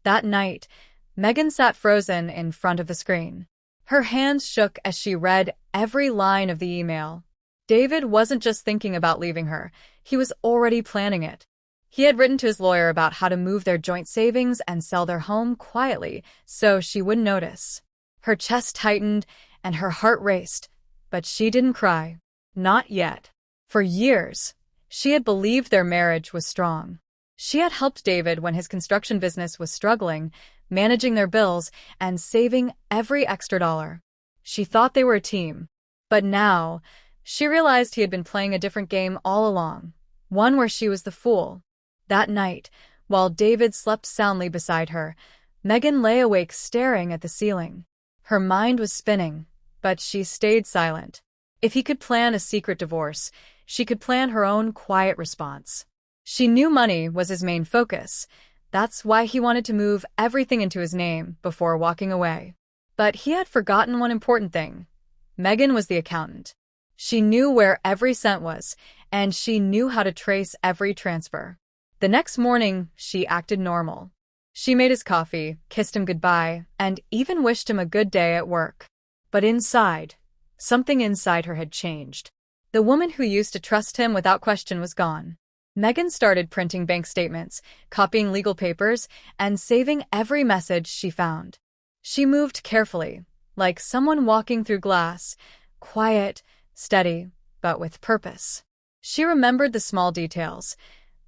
That night, Megan sat frozen in front of the screen. Her hands shook as she read every line of the email. David wasn't just thinking about leaving her, he was already planning it. He had written to his lawyer about how to move their joint savings and sell their home quietly so she wouldn't notice. Her chest tightened and her heart raced, but she didn't cry. Not yet. For years, she had believed their marriage was strong. She had helped David when his construction business was struggling, managing their bills and saving every extra dollar. She thought they were a team. But now, she realized he had been playing a different game all along, one where she was the fool. That night, while David slept soundly beside her, Megan lay awake staring at the ceiling. Her mind was spinning, but she stayed silent. If he could plan a secret divorce, she could plan her own quiet response. She knew money was his main focus. That's why he wanted to move everything into his name before walking away. But he had forgotten one important thing. Megan was the accountant. She knew where every cent was, and she knew how to trace every transfer. The next morning, she acted normal. She made his coffee, kissed him goodbye, and even wished him a good day at work. But something inside her had changed. The woman who used to trust him without question was gone. Megan started printing bank statements, copying legal papers, and saving every message she found. She moved carefully, like someone walking through glass, quiet, steady, but with purpose. She remembered the small details,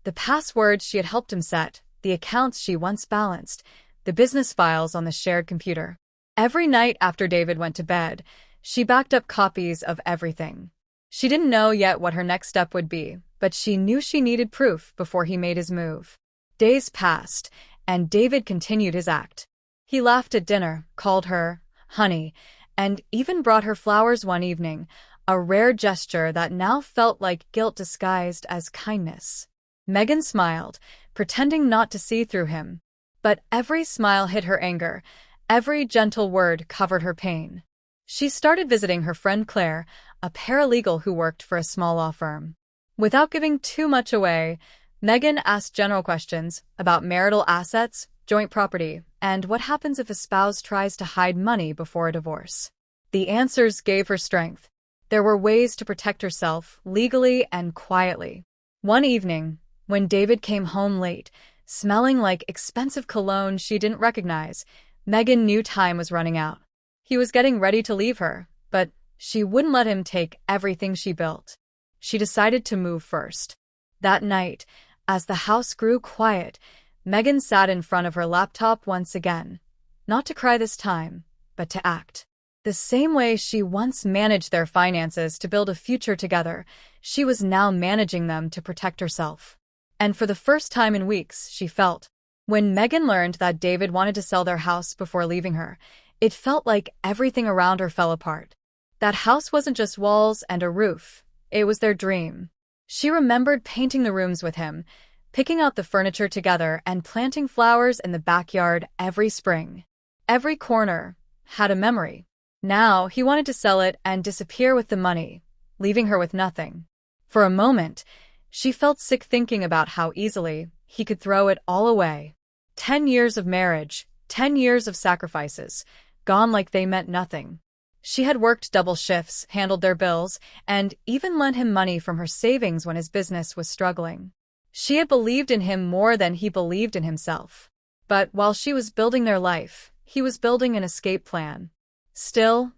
the passwords she had helped him set, the accounts she once balanced, the business files on the shared computer. Every night after David went to bed, she backed up copies of everything. She didn't know yet what her next step would be, but she knew she needed proof before he made his move. Days passed, and David continued his act. He laughed at dinner, called her honey, and even brought her flowers one evening, a rare gesture that now felt like guilt disguised as kindness. Megan smiled, pretending not to see through him. But every smile hid her anger, every gentle word covered her pain. She started visiting her friend Claire, a paralegal who worked for a small law firm. Without giving too much away, Megan asked general questions about marital assets, joint property, and what happens if a spouse tries to hide money before a divorce. The answers gave her strength. There were ways to protect herself, legally and quietly. One evening, when David came home late, smelling like expensive cologne she didn't recognize, Megan knew time was running out. He was getting ready to leave her, but she wouldn't let him take everything she built. She decided to move first. That night, as the house grew quiet, Megan sat in front of her laptop once again. Not to cry this time, but to act. The same way she once managed their finances to build a future together, she was now managing them to protect herself. And for the first time in weeks, she felt. When Megan learned that David wanted to sell their house before leaving her, it felt like everything around her fell apart. That house wasn't just walls and a roof, it was their dream. She remembered painting the rooms with him, picking out the furniture together and planting flowers in the backyard every spring. Every corner had a memory. Now he wanted to sell it and disappear with the money, leaving her with nothing. For a moment, she felt sick thinking about how easily he could throw it all away. 10 years of marriage, 10 years of sacrifices, gone like they meant nothing. She had worked double shifts, handled their bills, and even lent him money from her savings when his business was struggling. She had believed in him more than he believed in himself. But while she was building their life, he was building an escape plan. Still,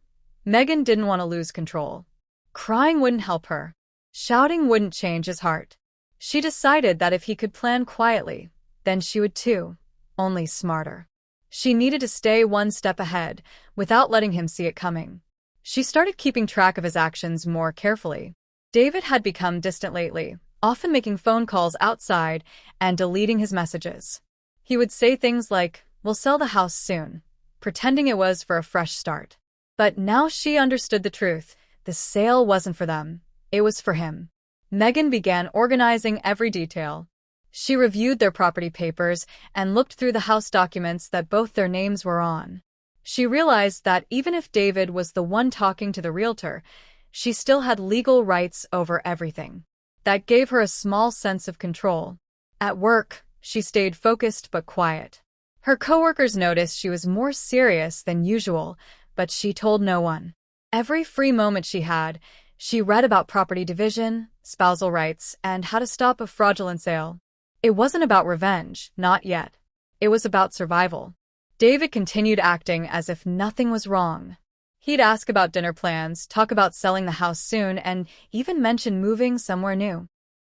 Megan didn't want to lose control. Crying wouldn't help her. Shouting wouldn't change his heart. She decided that if he could plan quietly, then she would too, only smarter. She needed to stay one step ahead, without letting him see it coming. She started keeping track of his actions more carefully. David had become distant lately, often making phone calls outside and deleting his messages. He would say things like, "We'll sell the house soon," pretending it was for a fresh start. But now she understood the truth. The sale wasn't for them. It was for him. Megan began organizing every detail. She reviewed their property papers and looked through the house documents that both their names were on. She realized that even if David was the one talking to the realtor, she still had legal rights over everything. That gave her a small sense of control. At work, she stayed focused but quiet. Her coworkers noticed she was more serious than usual, but she told no one. Every free moment she had, she read about property division, spousal rights, and how to stop a fraudulent sale. It wasn't about revenge, not yet. It was about survival. David continued acting as if nothing was wrong. He'd ask about dinner plans, talk about selling the house soon, and even mention moving somewhere new.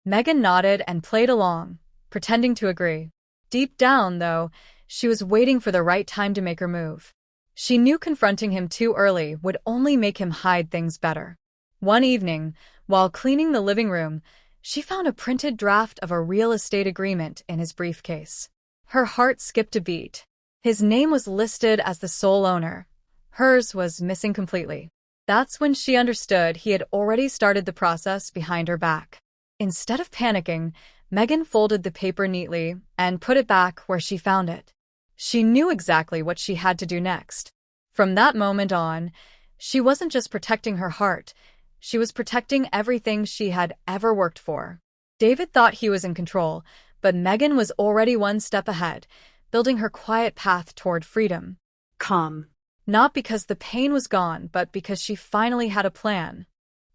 Megan nodded and played along, pretending to agree. Deep down, though, she was waiting for the right time to make her move. She knew confronting him too early would only make him hide things better. One evening, while cleaning the living room, she found a printed draft of a real estate agreement in his briefcase. Her heart skipped a beat. His name was listed as the sole owner. Hers was missing completely. That's when she understood he had already started the process behind her back. Instead of panicking, Megan folded the paper neatly and put it back where she found it. She knew exactly what she had to do next. From that moment on, she wasn't just protecting her heart, she was protecting everything she had ever worked for. David thought he was in control, but Megan was already one step ahead, building her quiet path toward freedom. Calm. Not because the pain was gone, but because she finally had a plan.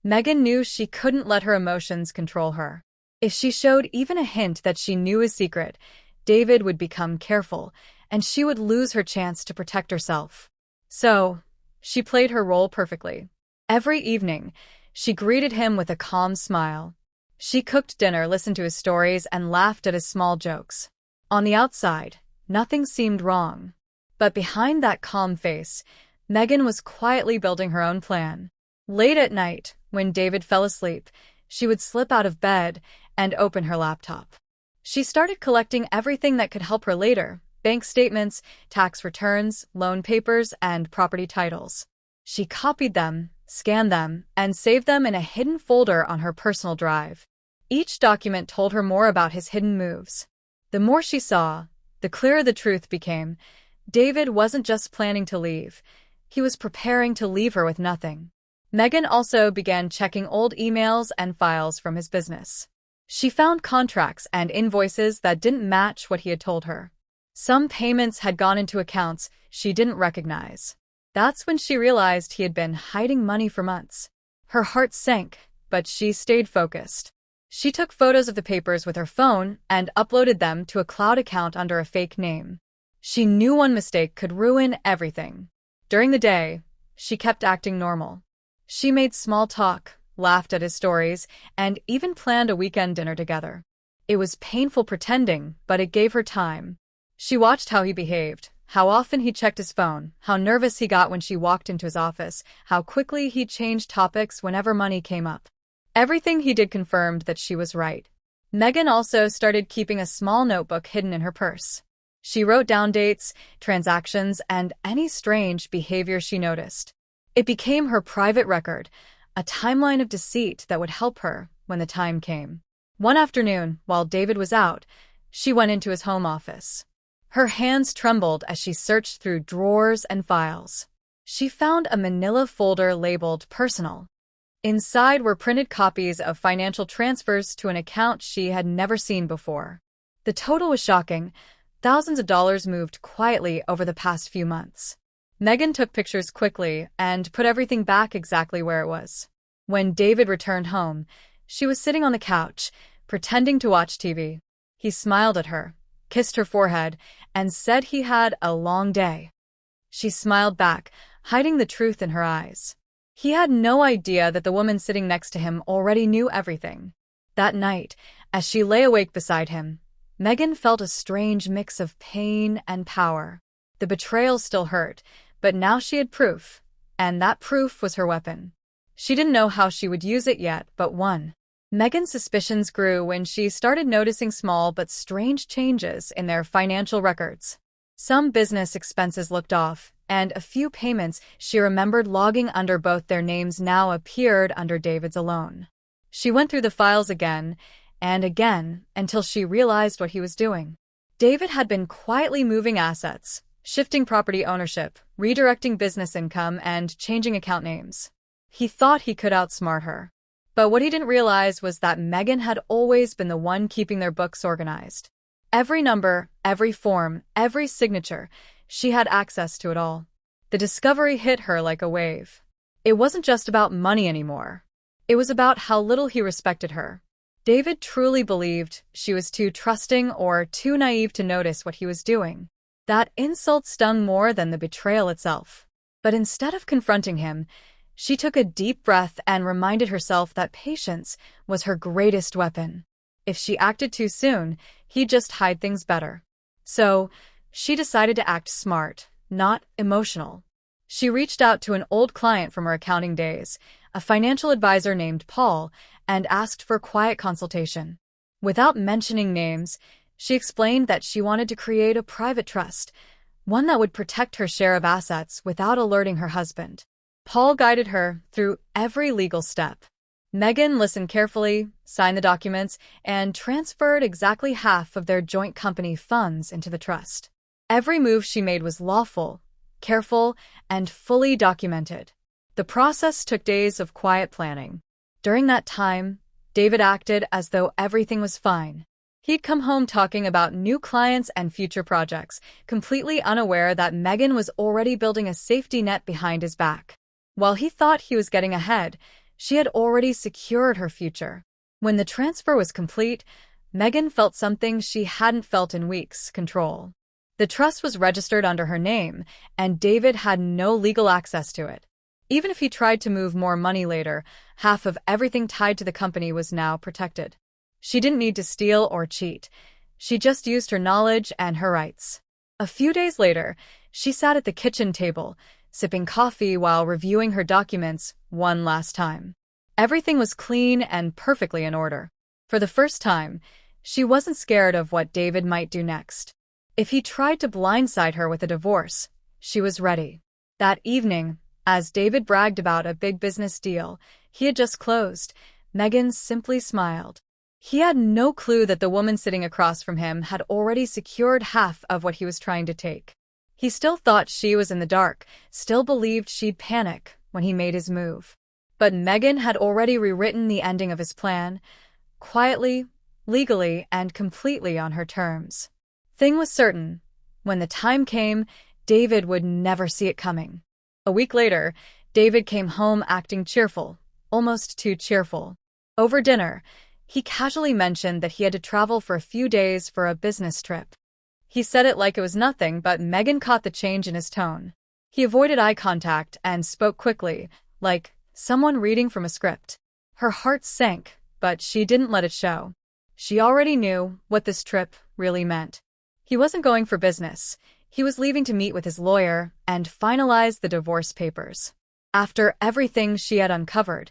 Megan knew she couldn't let her emotions control her. If she showed even a hint that she knew his secret, David would become careful, and she would lose her chance to protect herself. So, she played her role perfectly. Every evening, she greeted him with a calm smile. She cooked dinner, listened to his stories, and laughed at his small jokes. On the outside, nothing seemed wrong. But behind that calm face, Megan was quietly building her own plan. Late at night, when David fell asleep, she would slip out of bed and open her laptop. She started collecting everything that could help her later: bank statements, tax returns, loan papers, and property titles. She copied them, scanned them, and saved them in a hidden folder on her personal drive. Each document told her more about his hidden moves. The more she saw, the clearer the truth became. David wasn't just planning to leave. He was preparing to leave her with nothing. Megan also began checking old emails and files from his business. She found contracts and invoices that didn't match what he had told her. Some payments had gone into accounts she didn't recognize. That's when she realized he had been hiding money for months. Her heart sank, but she stayed focused. She took photos of the papers with her phone and uploaded them to a cloud account under a fake name. She knew one mistake could ruin everything. During the day, she kept acting normal. She made small talk, laughed at his stories, and even planned a weekend dinner together. It was painful pretending, but it gave her time. She watched how he behaved, how often he checked his phone, how nervous he got when she walked into his office, how quickly he changed topics whenever money came up. Everything he did confirmed that she was right. Megan also started keeping a small notebook hidden in her purse. She wrote down dates, transactions, and any strange behavior she noticed. It became her private record, a timeline of deceit that would help her when the time came. One afternoon, while David was out, she went into his home office. Her hands trembled as she searched through drawers and files. She found a manila folder labeled personal. Inside were printed copies of financial transfers to an account she had never seen before. The total was shocking. Thousands of dollars moved quietly over the past few months. Megan took pictures quickly and put everything back exactly where it was. When David returned home, she was sitting on the couch, pretending to watch TV. He smiled at her, kissed her forehead, and said he had a long day. She smiled back, hiding the truth in her eyes. He had no idea that the woman sitting next to him already knew everything. That night, as she lay awake beside him, Megan felt a strange mix of pain and power. The betrayal still hurt, but now she had proof, and that proof was her weapon. She didn't know how she would use it yet, but won. Megan's suspicions grew when she started noticing small but strange changes in their financial records. Some business expenses looked off, and a few payments she remembered logging under both their names now appeared under David's alone. She went through the files again and again until she realized what he was doing. David had been quietly moving assets, shifting property ownership, redirecting business income, and changing account names. He thought he could outsmart her. But what he didn't realize was that Megan had always been the one keeping their books organized. Every number, every form, every signature, she had access to it all. The discovery hit her like a wave. It wasn't just about money anymore. It was about how little he respected her. David truly believed she was too trusting or too naive to notice what he was doing. That insult stung more than the betrayal itself. But instead of confronting him, she took a deep breath and reminded herself that patience was her greatest weapon. If she acted too soon, he'd just hide things better. So, she decided to act smart, not emotional. She reached out to an old client from her accounting days, a financial advisor named Paul, and asked for a quiet consultation. Without mentioning names, she explained that she wanted to create a private trust, one that would protect her share of assets without alerting her husband. Paul guided her through every legal step. Megan listened carefully, signed the documents, and transferred exactly half of their joint company funds into the trust. Every move she made was lawful, careful, and fully documented. The process took days of quiet planning. During that time, David acted as though everything was fine. He'd come home talking about new clients and future projects, completely unaware that Megan was already building a safety net behind his back. While he thought he was getting ahead, she had already secured her future. When the transfer was complete, Megan felt something she hadn't felt in weeks: control. The trust was registered under her name, and David had no legal access to it. Even if he tried to move more money later, half of everything tied to the company was now protected. She didn't need to steal or cheat. She just used her knowledge and her rights. A few days later, she sat at the kitchen table, sipping coffee while reviewing her documents one last time. Everything was clean and perfectly in order. For the first time, she wasn't scared of what David might do next. If he tried to blindside her with a divorce, she was ready. That evening, as David bragged about a big business deal he had just closed, Megan simply smiled. He had no clue that the woman sitting across from him had already secured half of what he was trying to take. He still thought she was in the dark, still believed she'd panic when he made his move. But Megan had already rewritten the ending of his plan, quietly, legally, and completely on her terms. Thing was certain. When the time came, David would never see it coming. A week later, David came home acting cheerful, almost too cheerful. Over dinner, he casually mentioned that he had to travel for a few days for a business trip. He said it like it was nothing, but Megan caught the change in his tone. He avoided eye contact and spoke quickly, like someone reading from a script. Her heart sank, but she didn't let it show. She already knew what this trip really meant. He wasn't going for business. He was leaving to meet with his lawyer and finalize the divorce papers. After everything she had uncovered,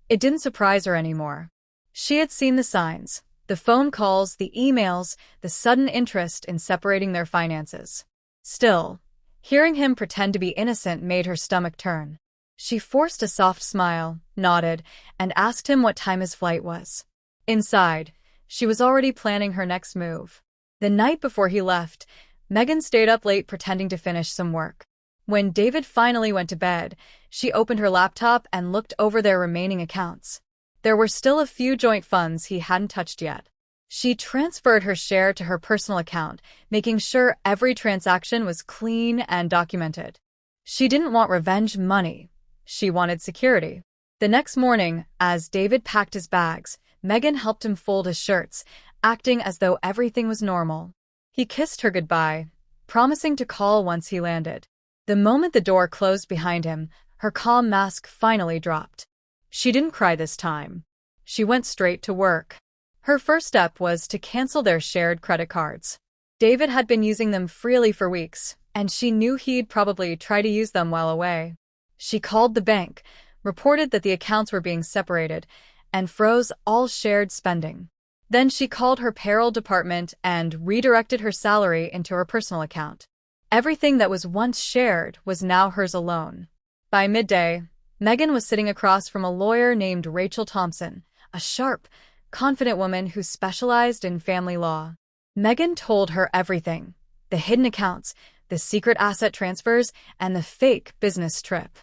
it didn't surprise her anymore. She had seen the signs, the phone calls, the emails, the sudden interest in separating their finances. Still, hearing him pretend to be innocent made her stomach turn. She forced a soft smile, nodded, and asked him what time his flight was. Inside, she was already planning her next move. The night before he left, Megan stayed up late pretending to finish some work. When David finally went to bed, she opened her laptop and looked over their remaining accounts. There were still a few joint funds he hadn't touched yet. She transferred her share to her personal account, making sure every transaction was clean and documented. She didn't want revenge money. She wanted security. The next morning, as David packed his bags, Megan helped him fold his shirts, acting as though everything was normal. He kissed her goodbye, promising to call once he landed. The moment the door closed behind him, her calm mask finally dropped. She didn't cry this time. She went straight to work. Her first step was to cancel their shared credit cards. David had been using them freely for weeks, and she knew he'd probably try to use them while away. She called the bank, reported that the accounts were being separated, and froze all shared spending. Then she called her payroll department and redirected her salary into her personal account. Everything that was once shared was now hers alone. By midday, Megan was sitting across from a lawyer named Rachel Thompson, a sharp, confident woman who specialized in family law. Megan told her everything: the hidden accounts, the secret asset transfers, and the fake business trip.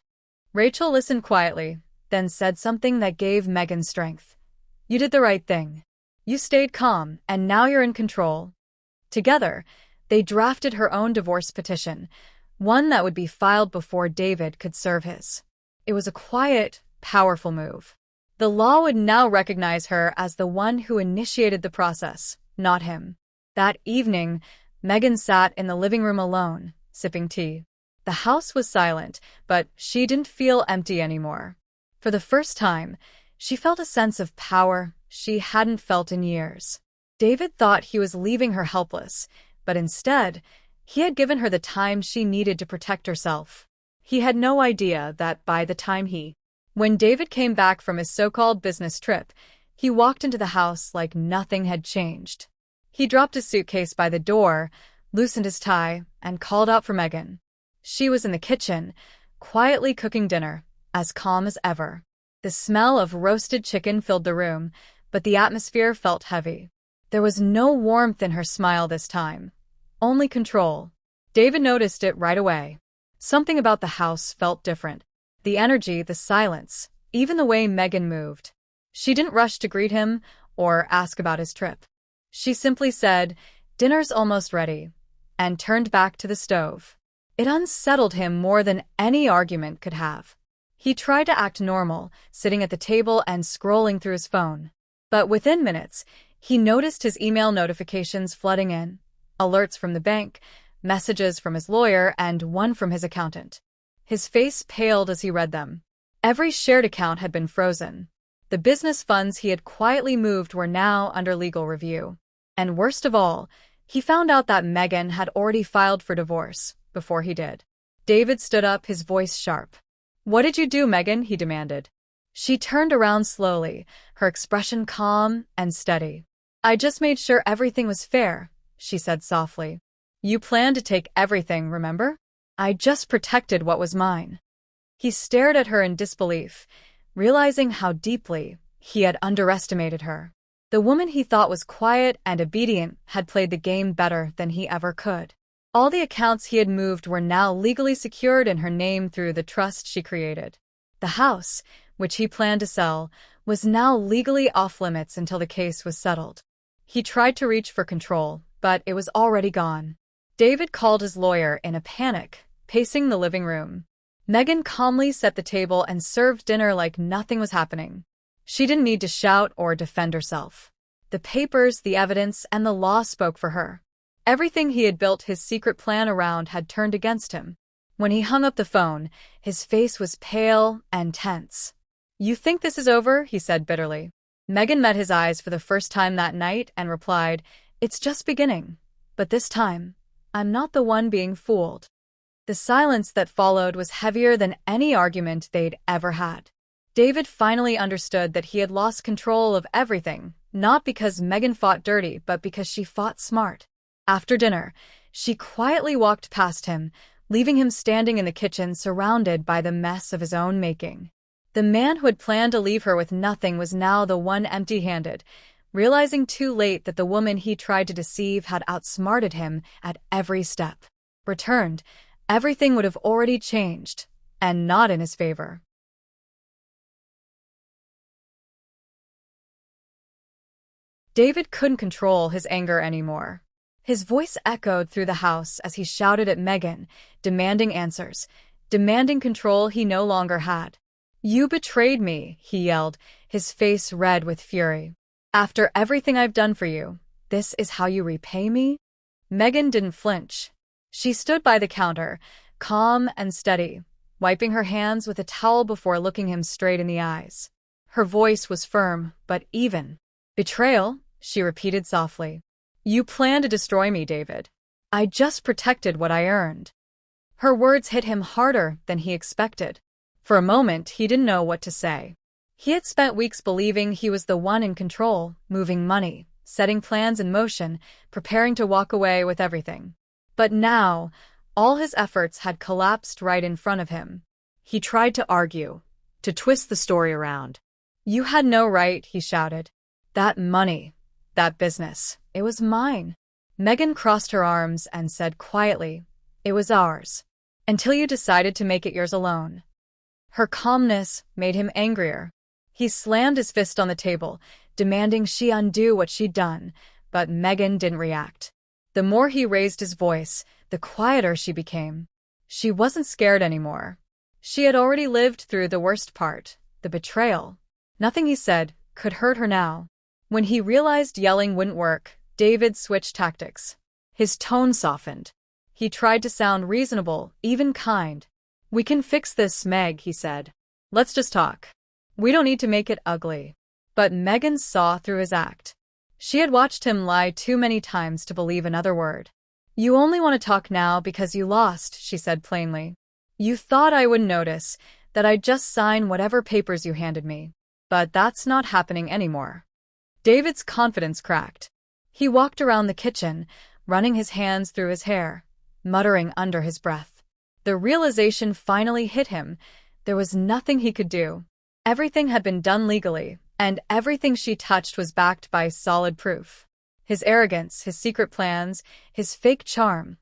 Rachel listened quietly, then said something that gave Megan strength. "You did the right thing. You stayed calm, and now you're in control." Together, they drafted her own divorce petition, one that would be filed before David could serve his. It was a quiet, powerful move. The law would now recognize her as the one who initiated the process, not him. That evening, Megan sat in the living room alone, sipping tea. The house was silent, but she didn't feel empty anymore. For the first time, she felt a sense of power she hadn't felt in years. David thought he was leaving her helpless, but instead, he had given her the time she needed to protect herself. He had no idea that by the time when David came back from his so-called business trip, he walked into the house like nothing had changed. He dropped his suitcase by the door, loosened his tie, and called out for Megan. She was in the kitchen, quietly cooking dinner, as calm as ever. The smell of roasted chicken filled the room, but the atmosphere felt heavy. There was no warmth in her smile this time, only control. David noticed it right away. Something about the house felt different. The energy, the silence, even the way Megan moved. She didn't rush to greet him or ask about his trip. She simply said, "Dinner's almost ready," and turned back to the stove. It unsettled him more than any argument could have. He tried to act normal, sitting at the table and scrolling through his phone. But within minutes, he noticed his email notifications flooding in, alerts from the bank, messages from his lawyer, and one from his accountant. His face paled as he read them. Every shared account had been frozen. The business funds he had quietly moved were now under legal review. And worst of all, he found out that Megan had already filed for divorce before he did. David stood up, his voice sharp. "What did you do, Megan?" he demanded. She turned around slowly, her expression calm and steady. "I just made sure everything was fair," she said softly. "You planned to take everything, remember? I just protected what was mine." He stared at her in disbelief, realizing how deeply he had underestimated her. The woman he thought was quiet and obedient had played the game better than he ever could. All the accounts he had moved were now legally secured in her name through the trust she created. The house, which he planned to sell, was now legally off-limits until the case was settled. He tried to reach for control, but it was already gone. David called his lawyer in a panic, pacing the living room. Megan calmly set the table and served dinner like nothing was happening. She didn't need to shout or defend herself. The papers, the evidence, and the law spoke for her. Everything he had built his secret plan around had turned against him. When he hung up the phone, his face was pale and tense. "You think this is over?" he said bitterly. Megan met his eyes for the first time that night and replied, "It's just beginning. But this time, I'm not the one being fooled." The silence that followed was heavier than any argument they'd ever had. David finally understood that he had lost control of everything, not because Megan fought dirty, but because she fought smart. After dinner, she quietly walked past him, leaving him standing in the kitchen surrounded by the mess of his own making. The man who had planned to leave her with nothing was now the one empty-handed, realizing too late that the woman he tried to deceive had outsmarted him at every step. Returned, everything would have already changed, and not in his favor. David couldn't control his anger anymore. His voice echoed through the house as he shouted at Megan, demanding answers, demanding control he no longer had. "You betrayed me," he yelled, his face red with fury. "After everything I've done for you, this is how you repay me?" Megan didn't flinch. She stood by the counter, calm and steady, wiping her hands with a towel before looking him straight in the eyes. Her voice was firm, but even. "Betrayal," she repeated softly. "You plan to destroy me, David. I just protected what I earned." Her words hit him harder than he expected. For a moment, he didn't know what to say. He had spent weeks believing he was the one in control, moving money, setting plans in motion, preparing to walk away with everything. But now, all his efforts had collapsed right in front of him. He tried to argue, to twist the story around. "You had no right," he shouted. "That money, that business, it was mine." Megan crossed her arms and said quietly, "It was ours, until you decided to make it yours alone." Her calmness made him angrier. He slammed his fist on the table, demanding she undo what she'd done, but Megan didn't react. The more he raised his voice, the quieter she became. She wasn't scared anymore. She had already lived through the worst part, the betrayal. Nothing he said could hurt her now. When he realized yelling wouldn't work, David switched tactics. His tone softened. He tried to sound reasonable, even kind. "We can fix this, Meg," he said. "Let's just talk. We don't need to make it ugly." But Megan saw through his act. She had watched him lie too many times to believe another word. "You only want to talk now because you lost," she said plainly. "You thought I wouldn't notice, that I'd just sign whatever papers you handed me. But that's not happening anymore." David's confidence cracked. He walked around the kitchen, running his hands through his hair, muttering under his breath. The realization finally hit him. There was nothing he could do. Everything had been done legally, and everything she touched was backed by solid proof. His arrogance, his secret plans, his fake charm,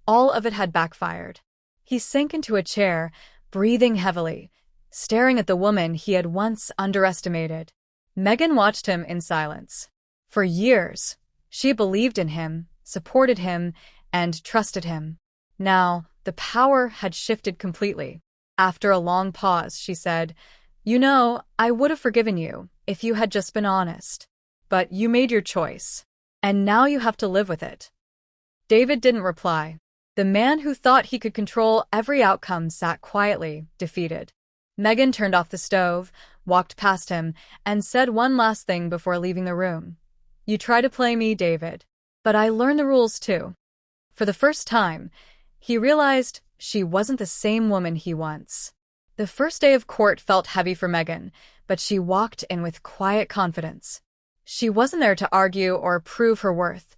all of it had backfired. He sank into a chair, breathing heavily, staring at the woman he had once underestimated. Megan watched him in silence. For years, she believed in him, supported him, and trusted him. Now, the power had shifted completely. After a long pause, she said, "You know, I would have forgiven you if you had just been honest. But you made your choice, and now you have to live with it." David didn't reply. The man who thought he could control every outcome sat quietly, defeated. Megan turned off the stove, walked past him, and said one last thing before leaving the room. "You try to play me, David, but I learned the rules too." For the first time, he realized she wasn't the same woman he once. The first day of court felt heavy for Megan, but she walked in with quiet confidence. She wasn't there to argue or prove her worth.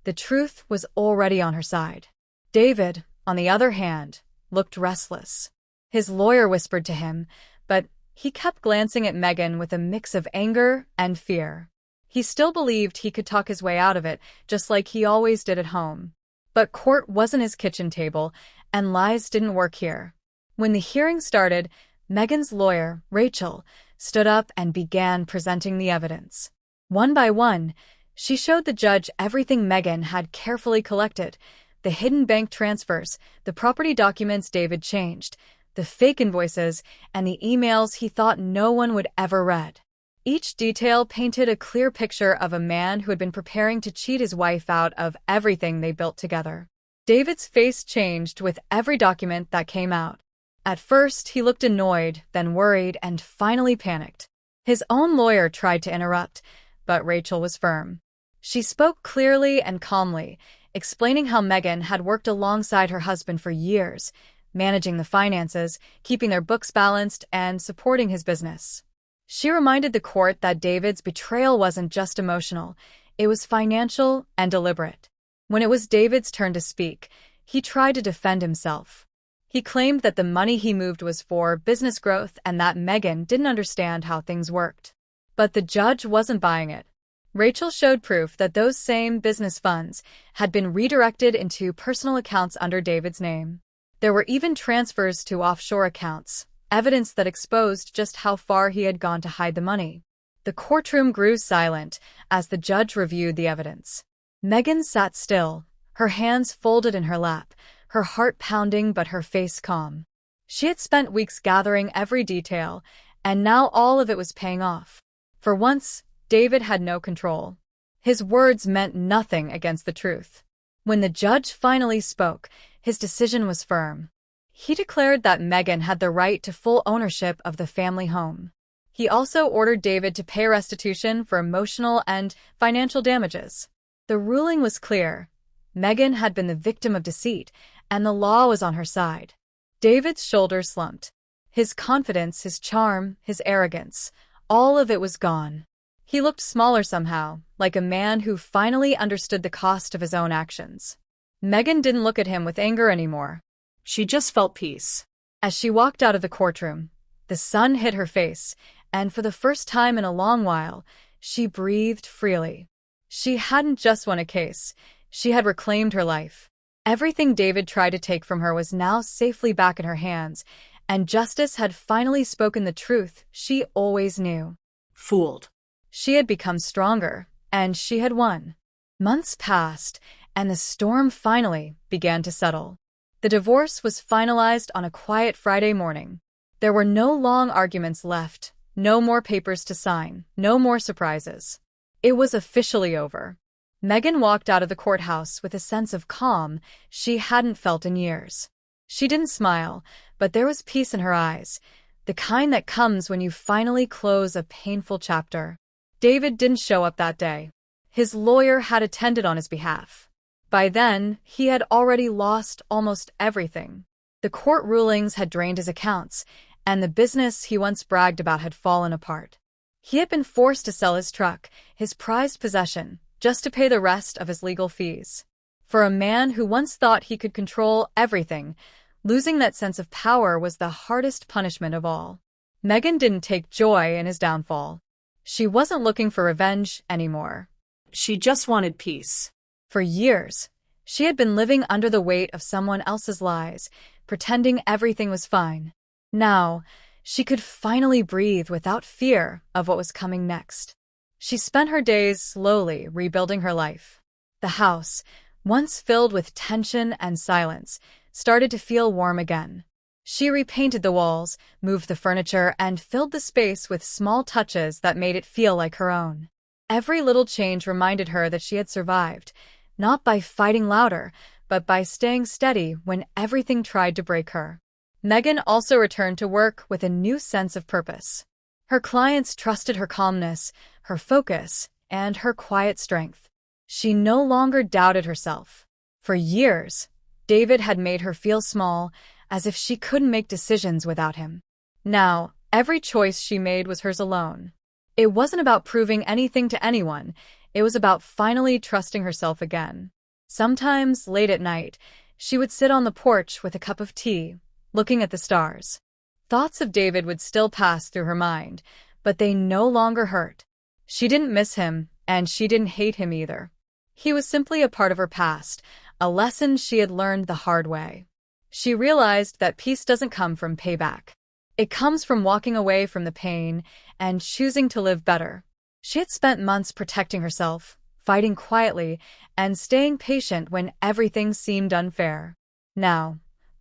The truth was already on her side. David, on the other hand, looked restless. His lawyer whispered to him, but he kept glancing at Megan with a mix of anger and fear. He still believed he could talk his way out of it, just like he always did at home. But court wasn't his kitchen table, and lies didn't work here. When the hearing started, Megan's lawyer, Rachel, stood up and began presenting the evidence. One by one, she showed the judge everything Megan had carefully collected: the hidden bank transfers, the property documents David changed, the fake invoices, and the emails he thought no one would ever read. Each detail painted a clear picture of a man who had been preparing to cheat his wife out of everything they built together. David's face changed with every document that came out. At first, he looked annoyed, then worried, and finally panicked. His own lawyer tried to interrupt, but Rachel was firm. She spoke clearly and calmly, explaining how Megan had worked alongside her husband for years, managing the finances, keeping their books balanced, and supporting his business. She reminded the court that David's betrayal wasn't just emotional, it was financial and deliberate. When it was David's turn to speak, he tried to defend himself. He claimed that the money he moved was for business growth and that Megan didn't understand how things worked. But the judge wasn't buying it. Rachel showed proof that those same business funds had been redirected into personal accounts under David's name. There were even transfers to offshore accounts, evidence that exposed just how far he had gone to hide the money. The courtroom grew silent as the judge reviewed the evidence. Megan sat still, her hands folded in her lap, her heart pounding but her face calm. She had spent weeks gathering every detail, and now all of it was paying off. For once, David had no control. His words meant nothing against the truth. When the judge finally spoke, his decision was firm. He declared that Megan had the right to full ownership of the family home. He also ordered David to pay restitution for emotional and financial damages. The ruling was clear. Megan had been the victim of deceit, and the law was on her side. David's shoulders slumped. His confidence, his charm, his arrogance, all of it was gone. He looked smaller somehow, like a man who finally understood the cost of his own actions. Megan didn't look at him with anger anymore. She just felt peace. As she walked out of the courtroom, the sun hit her face, and for the first time in a long while, she breathed freely. She hadn't just won a case, she had reclaimed her life. Everything David tried to take from her was now safely back in her hands, and justice had finally spoken the truth she always knew. Fooled. She had become stronger, and she had won. Months passed, and the storm finally began to settle. The divorce was finalized on a quiet Friday morning. There were no long arguments left, no more papers to sign, no more surprises. It was officially over. Megan walked out of the courthouse with a sense of calm she hadn't felt in years. She didn't smile, but there was peace in her eyes, the kind that comes when you finally close a painful chapter. David didn't show up that day. His lawyer had attended on his behalf. By then, he had already lost almost everything. The court rulings had drained his accounts, and the business he once bragged about had fallen apart. He had been forced to sell his truck, his prized possession, just to pay the rest of his legal fees. For a man who once thought he could control everything, losing that sense of power was the hardest punishment of all. Megan didn't take joy in his downfall. She wasn't looking for revenge anymore. She just wanted peace. For years, she had been living under the weight of someone else's lies, pretending everything was fine. Now, she could finally breathe without fear of what was coming next. She spent her days slowly rebuilding her life. The house, once filled with tension and silence, started to feel warm again. She repainted the walls, moved the furniture, and filled the space with small touches that made it feel like her own. Every little change reminded her that she had survived, not by fighting louder, but by staying steady when everything tried to break her. Megan also returned to work with a new sense of purpose. Her clients trusted her calmness, her focus, and her quiet strength. She no longer doubted herself. For years, David had made her feel small, as if she couldn't make decisions without him. Now, every choice she made was hers alone. It wasn't about proving anything to anyone, it was about finally trusting herself again. Sometimes, late at night, she would sit on the porch with a cup of tea, looking at the stars. Thoughts of David would still pass through her mind, but they no longer hurt. She didn't miss him, and she didn't hate him either. He was simply a part of her past, a lesson she had learned the hard way. She realized that peace doesn't come from payback. It comes from walking away from the pain and choosing to live better. She had spent months protecting herself, fighting quietly, and staying patient when everything seemed unfair. Now,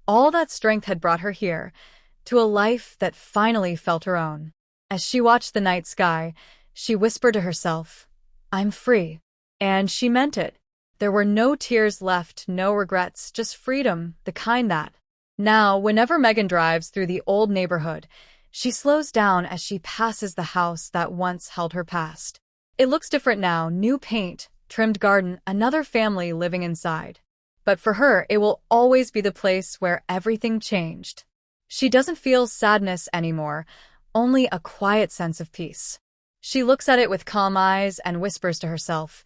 all that strength had brought her here, to a life that finally felt her own. As she watched the night sky, she whispered to herself, "I'm free." And she meant it. There were no tears left, no regrets, just freedom, the kind that. Now, whenever Megan drives through the old neighborhood, she slows down as she passes the house that once held her past. It looks different now, new paint, trimmed garden, another family living inside. But for her, it will always be the place where everything changed. She doesn't feel sadness anymore, only a quiet sense of peace. She looks at it with calm eyes and whispers to herself,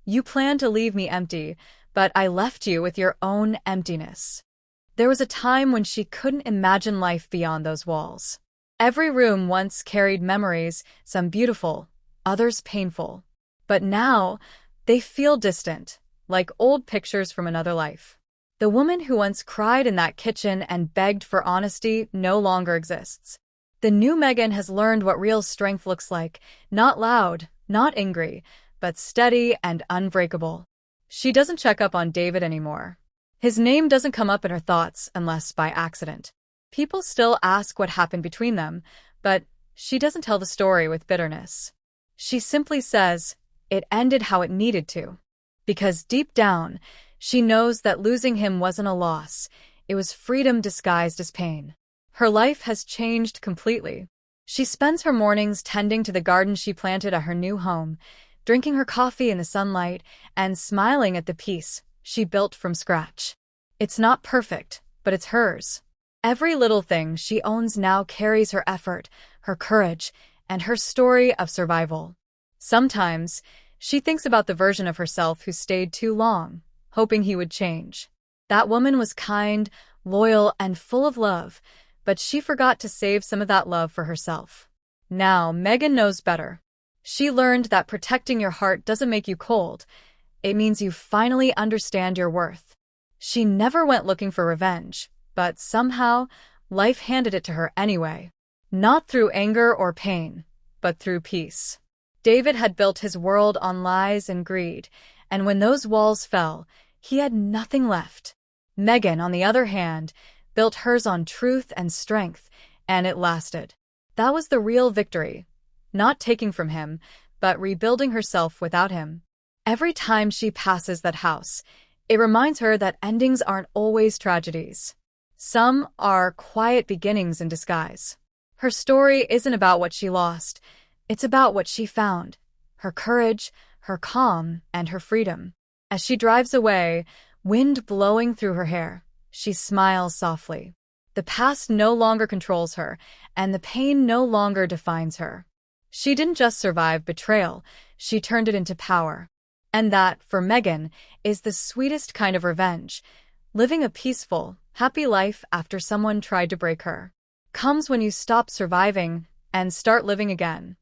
"You planned to leave me empty, but I left you with your own emptiness." There was a time when she couldn't imagine life beyond those walls. Every room once carried memories, some beautiful, others painful. But now, they feel distant, like old pictures from another life. The woman who once cried in that kitchen and begged for honesty no longer exists. The new Megan has learned what real strength looks like, not loud, not angry, but steady and unbreakable. She doesn't check up on David anymore. His name doesn't come up in her thoughts unless by accident. People still ask what happened between them, but she doesn't tell the story with bitterness. She simply says, it ended how it needed to. Because deep down, she knows that losing him wasn't a loss, it was freedom disguised as pain. Her life has changed completely. She spends her mornings tending to the garden she planted at her new home, drinking her coffee in the sunlight, and smiling at the peace she built from scratch. It's not perfect, but it's hers. Every little thing she owns now carries her effort, her courage, and her story of survival. Sometimes, she thinks about the version of herself who stayed too long, hoping he would change. That woman was kind, loyal, and full of love, but she forgot to save some of that love for herself. Now, Megan knows better. She learned that protecting your heart doesn't make you cold. It means you finally understand your worth. She never went looking for revenge, but somehow, life handed it to her anyway. Not through anger or pain, but through peace. David had built his world on lies and greed, and when those walls fell, He had nothing left. Megan, on the other hand, built hers on truth and strength, and it lasted. That was the real victory. Not taking from him, but rebuilding herself without him. Every time she passes that house, it reminds her that endings aren't always tragedies. Some are quiet beginnings in disguise. Her story isn't about what she lost. It's about what she found. Her courage, her calm, and her freedom. As she drives away, wind blowing through her hair, she smiles softly. The past no longer controls her, and the pain no longer defines her. She didn't just survive betrayal, she turned it into power. And that, for Megan, is the sweetest kind of revenge. Living a peaceful, happy life after someone tried to break her. Comes when you stop surviving and start living again.